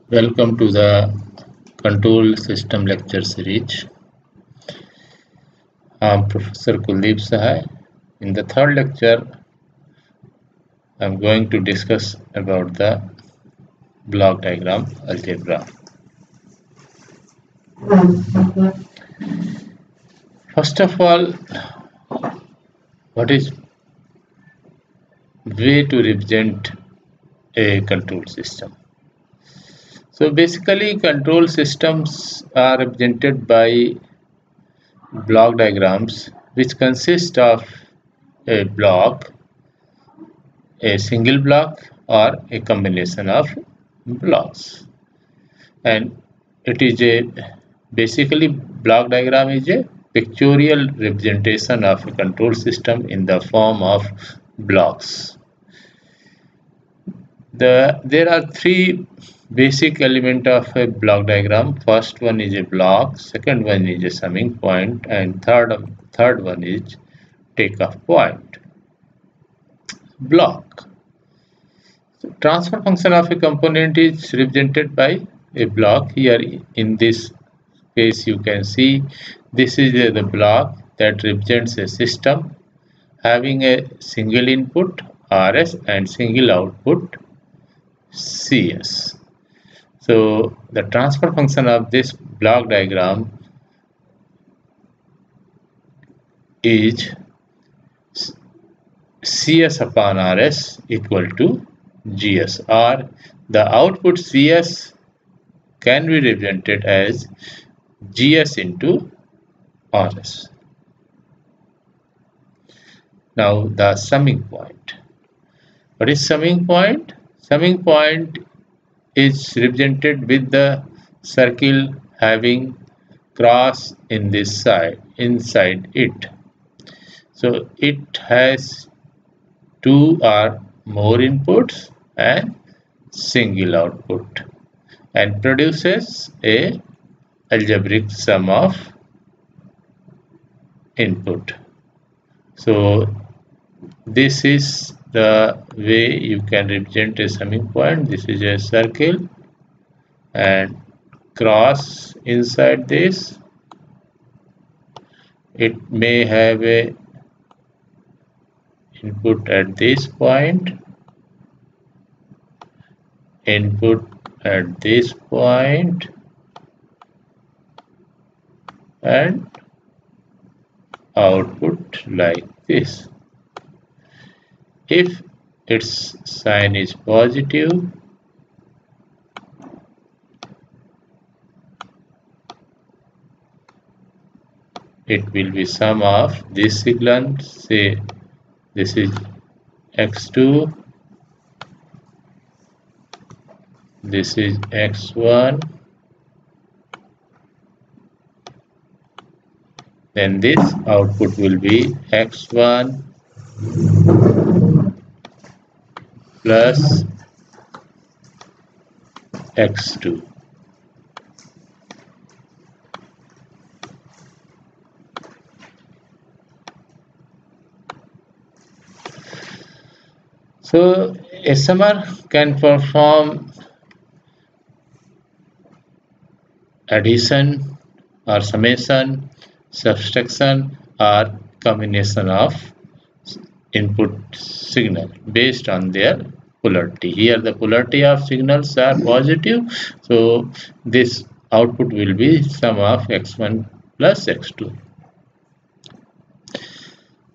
Welcome to the Control System Lecture Series. I'm Professor Kuldeep Sahai. In the third lecture, I'm going to discuss about the block diagram algebra. First of all, what is way to represent a control system? So basically, control systems are represented by block diagrams which consist of a block, a single block, or a combination of blocks. And it is a basically block diagram is a pictorial representation of a control system in the form of blocks. There are three basic elements of a block diagram. First one is a block, second one is a summing point, and third one is takeoff point. Block. So transfer function of a component is represented by a block. Here in this case you can see this is the block that represents a system having a single input Rs and single output Cs. So the transfer function of this block diagram is Cs upon Rs equal to Gs, or the output Cs can be represented as Gs into Rs. Now the summing point. What is summing point? Summing point is represented with the circle having cross in this side inside it. So it has two or more inputs and single output and produces a algebraic sum of input. So this is the way you can represent a summing point. This is a circle and cross inside this. It may have a input at this point, input at this point, and output like this. If its sign is positive, it will be sum of this signal. Say this is x2, this is x1, then this output will be x1 plus x2. So a summer can perform addition or summation, subtraction, or combination of input signal based on their polarity. Here the polarity of signals are positive, so this output will be sum of x1 plus x2.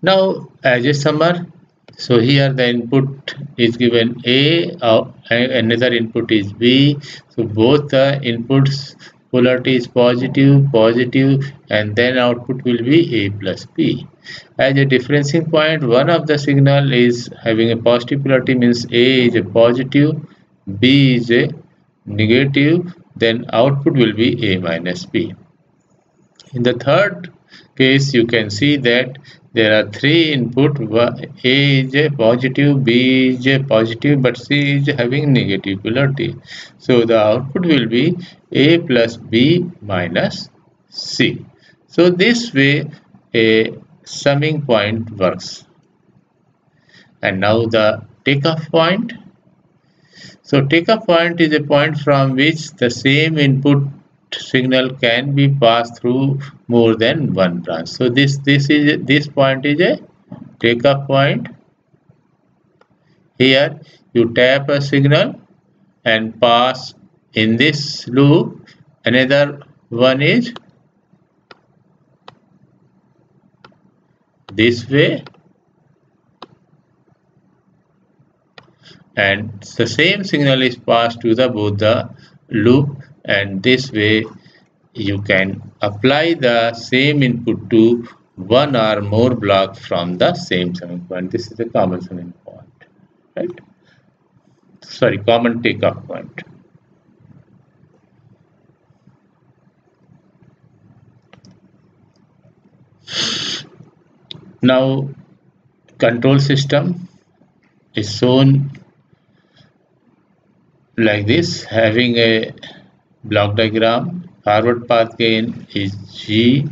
Now as a summer, so here the input is given A, another input is B, so both the inputs polarity is positive, and then output will be A plus B. As a differencing point, one of the signal is having a positive polarity, means A is a positive, B is a negative, then output will be A minus B. In the third case, you can see that there are three input. A is a positive, B is a positive, but C is having negative polarity. So the output will be A plus B minus C. So this way a summing point works. And now the takeoff point. So takeoff point is a point from which the same input signal can be passed through more than one branch. So this point is a takeoff point. Here you tap a signal and pass in this loop. Another one is this way, and the same signal is passed to the both the loop, and this way you can apply the same input to one or more block from the same summing point. This is a common summing point, right? Sorry, common takeoff point. Now control system is shown like this, having a block diagram. Forward path gain is G,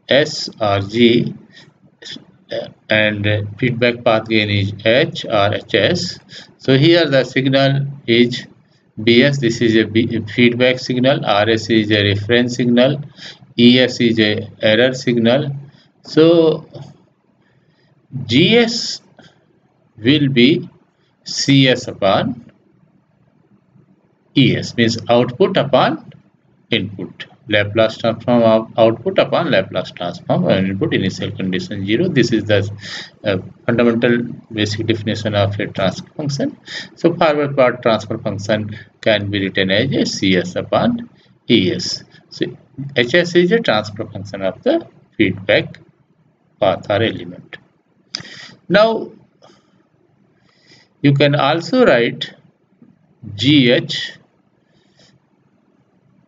S or G, and feedback path gain is H or HS. So here the signal is BS, this is a feedback signal, RS is a reference signal, ES is a error signal. So GS will be CS upon ES, means output upon input. Laplace transform of output upon Laplace transform of input initial condition 0. This is the fundamental basic definition of a transfer function. So forward path transfer function can be written as a CS upon ES. So HS is a transfer function of the feedback path or element. Now you can also write GH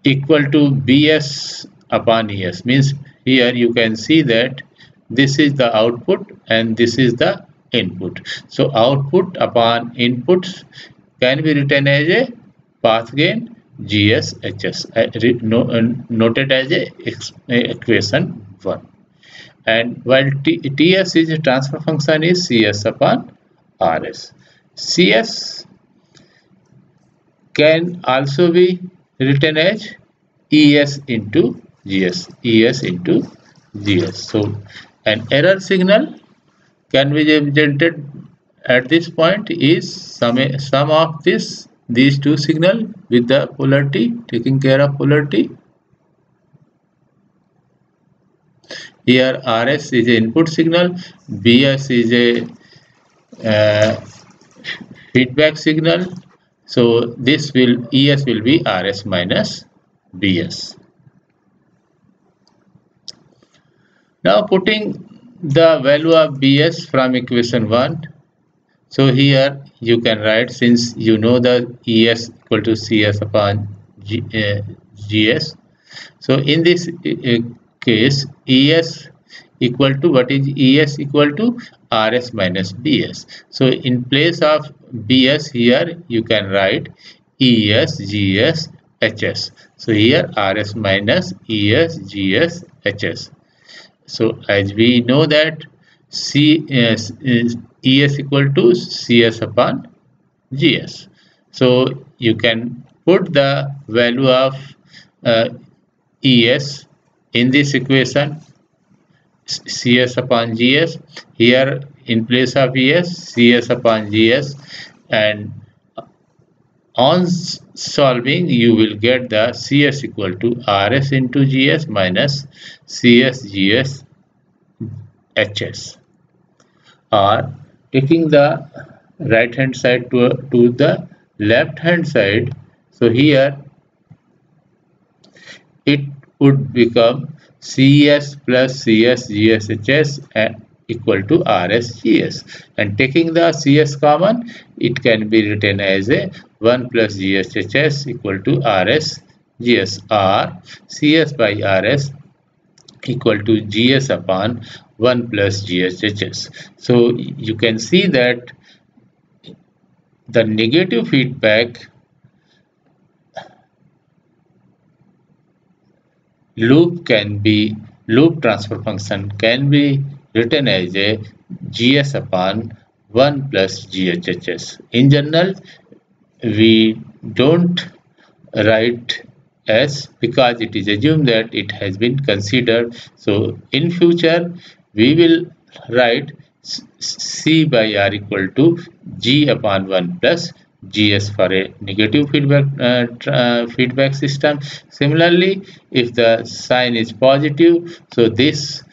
equal to BS upon ES, means here you can see that this is the output and this is the input. So output upon inputs can be written as a path gain GS HS, noted as a equation 1. And while TS is a transfer function is CS upon RS. CS can also be written as ES into GS, ES into GS. So an error signal can be represented at this point is sum of these two signal with the polarity, taking care of polarity. Here RS is a input signal, BS is a feedback signal. So this ES will be RS minus BS. Now putting the value of BS from equation 1. So here you can write, since you know the ES equal to CS upon GS. So in this case, ES equal to, what is ES equal to? RS minus BS. So in place of BS here you can write ES GS HS. So here RS minus ES GS HS. So as we know that ES equal to CS upon GS. So you can put the value of ES in this equation, CS upon GS. Here in place of ES, CS upon GS, and on solving you will get the CS equal to RS into GS minus CS GS HS. Or taking the right hand side to the left hand side, so here it would become CS plus CS GS HS equal to RS GS, and taking the CS common, it can be written as a 1 plus GS HS equal to RS GS, or CS by RS equal to GS upon 1 plus GS HS. So you can see that the negative feedback loop transfer function can be written as a GS upon 1 plus GHHS. In general, we don't write S because it is assumed that it has been considered. So in future we will write C by R equal to G upon 1 plus GS for a negative feedback system. Similarly, if the sign is positive, so this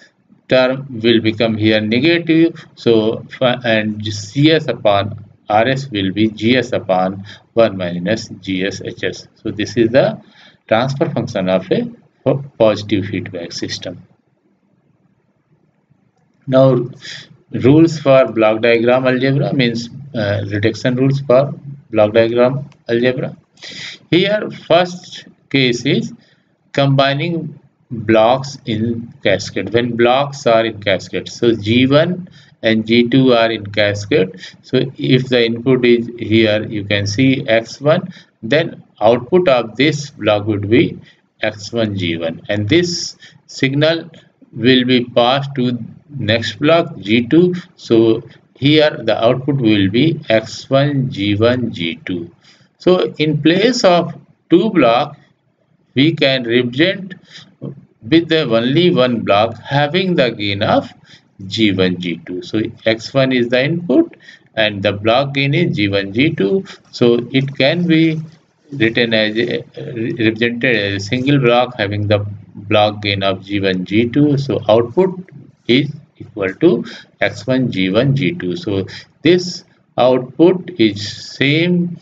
term will become here negative. So and CS upon RS will be GS upon 1 minus GSHS. So this is the transfer function of a positive feedback system. Now rules for block diagram algebra means reduction rules for block diagram algebra. Here first case is combining blocks in cascade. When blocks are in cascade, so G1 and G2 are in cascade. So if the input is here, you can see X1, then output of this block would be X1 G1, and this signal will be passed to next block G2. So here the output will be X1 G1 G2. So in place of two blocks, we can represent with the only one block having the gain of G1 G2. So X1 is the input and the block gain is G1 G2. So it can be written as represented as a single block having the block gain of G1 G2. So output is equal to X1 G1 G2. So this output is same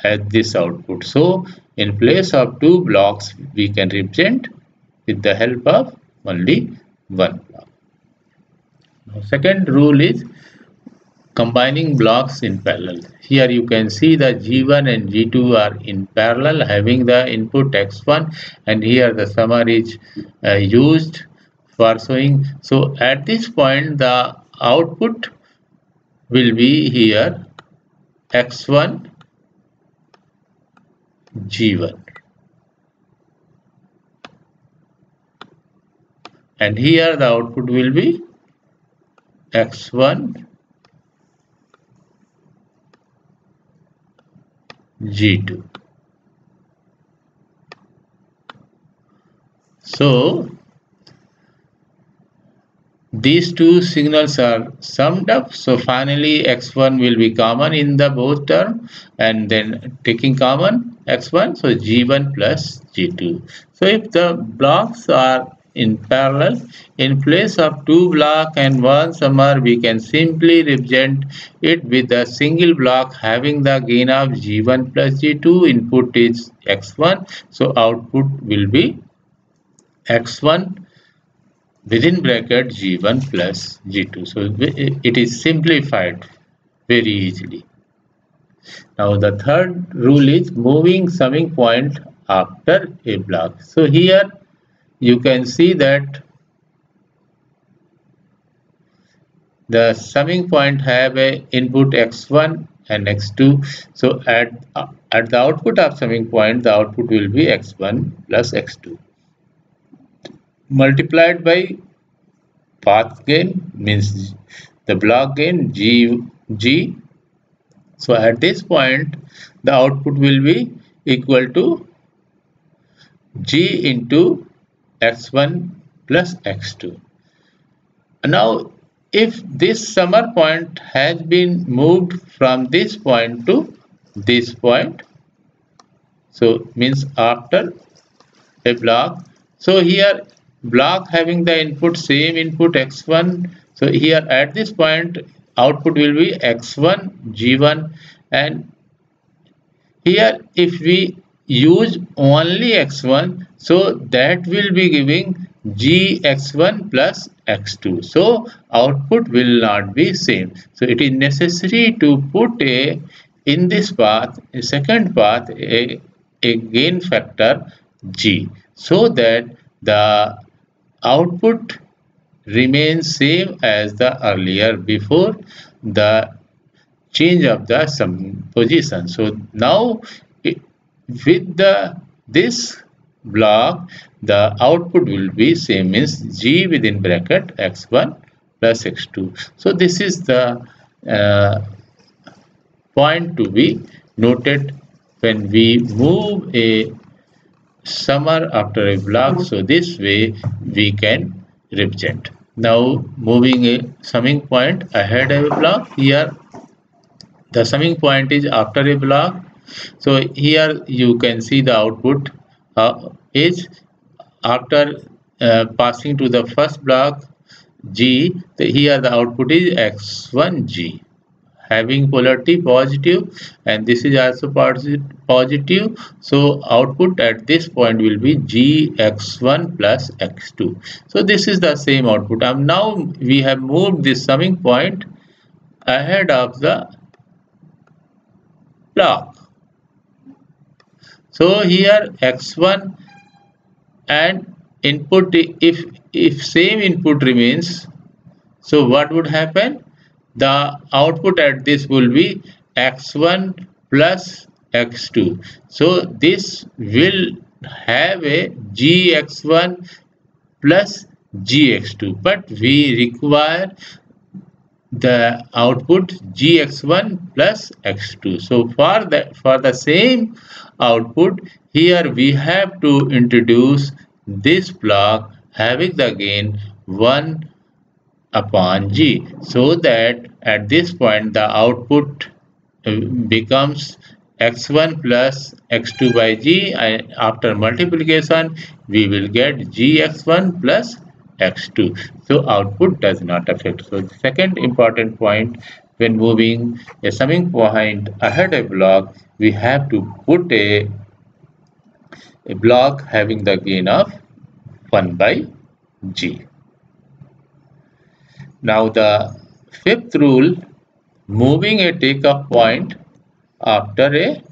at this output. So in place of two blocks, we can represent with the help of only one block. Now, second rule is combining blocks in parallel. Here you can see that G1 and G2 are in parallel having the input X1, and here the summer is used for showing. So at this point the output will be here X1 G1, and here the output will be X1 G2. So these two signals are summed up. So finally X1 will be common in the both term, and then taking common X1, so G1 plus G2. So if the blocks are in parallel, in place of two block and one summer, we can simply represent it with a single block having the gain of G1 plus G2. Input is X1, so output will be X1 within bracket G1 plus G2. So it is simplified very easily. Now the third rule is moving summing point after a block. So here you can see that the summing point have a input X1 and X2. So at the output of summing point, the output will be X1 plus X2 multiplied by path gain, means the block gain G. So at this point the output will be equal to G into X1 plus X2. Now if this summer point has been moved from this point to this point, so means after a block, so here block having the input same input X1, so here at this point output will be X1 G1, and here if we use only X1, so that will be giving Gx1 plus X2. So output will not be same. So it is necessary to put in this path, a second path, a gain factor G, so that the output remains same as the earlier before the change of the sum position. So now with this block the output will be same, means G within bracket X1 plus X2. So this is the point to be noted when we move a summer after a block, so this way we can represent. Now moving a summing point ahead of a block, here the summing point is after a block. So here you can see the output is after passing to the first block G, here the output is X1G having polarity positive, and this is also positive, so output at this point will be Gx1 plus x2. So this is the same output. Now we have moved this summing point ahead of the block. So here x1 and input, if same input remains, so what would happen? The output at this will be x1 plus x2. So this will have a gx1 plus gx2, but we require the output gx1 plus x2. So for the same output, here we have to introduce this block having the gain 1 upon G, so that at this point the output becomes x1 plus x2 by G, and after multiplication we will get gx1 plus x2. So output does not affect. So the second important point, when moving a summing point ahead a block, we have to put a block having the gain of 1 by G. Now the fifth rule, moving a takeoff point after a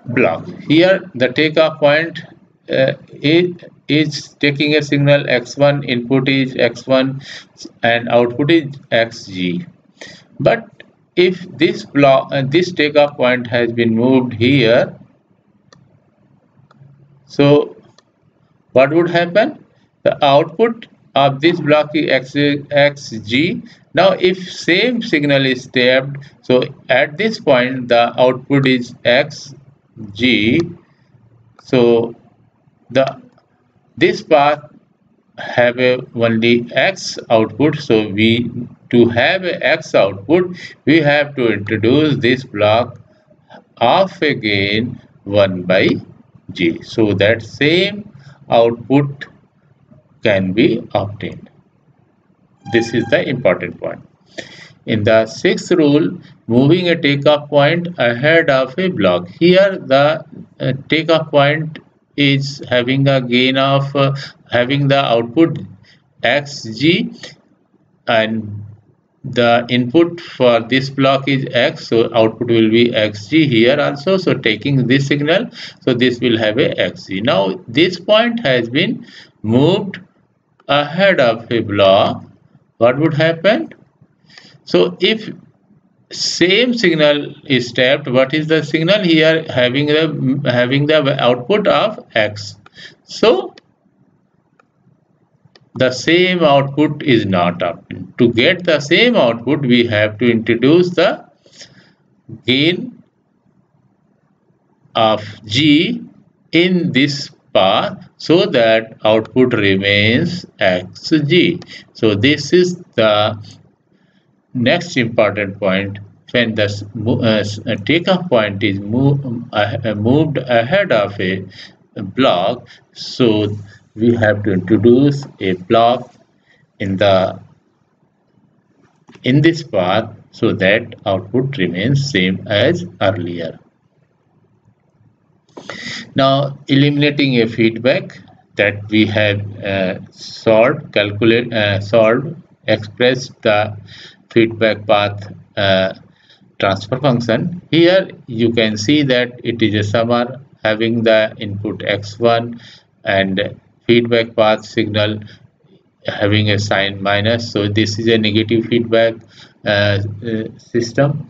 block. Here the takeoff point is taking a signal x1, input is x1 and output is xg. But if this block this takeoff point has been moved here, so what would happen? The output of this block is xg. Now if same signal is tapped, so at this point the output is xg. So this path have only x output, so to have a x output we have to introduce this block of again 1 by G, so that same output can be obtained. This is the important point. In the sixth rule, moving a takeoff point ahead of a block, here the takeoff point is having a gain of having the output xg, and the input for this block is x, so output will be xg here also. So taking this signal, so this will have a xg. Now this point has been moved ahead of a block. What would happen? So if same signal is tapped, what is the signal here? Having the output of x. So the same output is not obtained. To get the same output, we have to introduce the gain of G in this path, so that output remains xg. So this is the next important point. When the takeoff point is moved ahead of a block, so we have to introduce a block in this path, so that output remains same as earlier. Now eliminating a feedback that we have expressed the feedback path transfer function. Here you can see that it is a summer having the input x1 and feedback path signal having a sign minus, so this is a negative feedback system.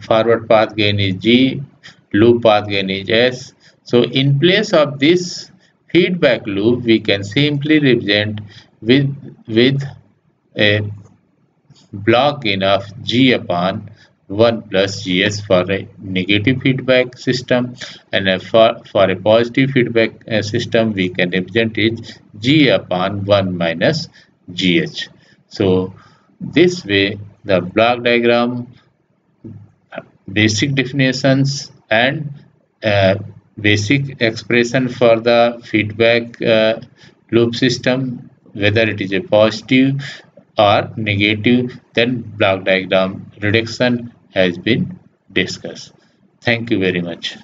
Forward path gain is G, loop path gain is S. So in place of this feedback loop we can simply represent with a block gain of G upon 1 plus Gs for a negative feedback system, and for a positive feedback system we can represent it G upon 1 minus Gh. So this way the block diagram, basic definitions, and uh, basic expression for the feedback loop system, whether it is a positive or negative, then block diagram reduction has been discussed. Thank you very much.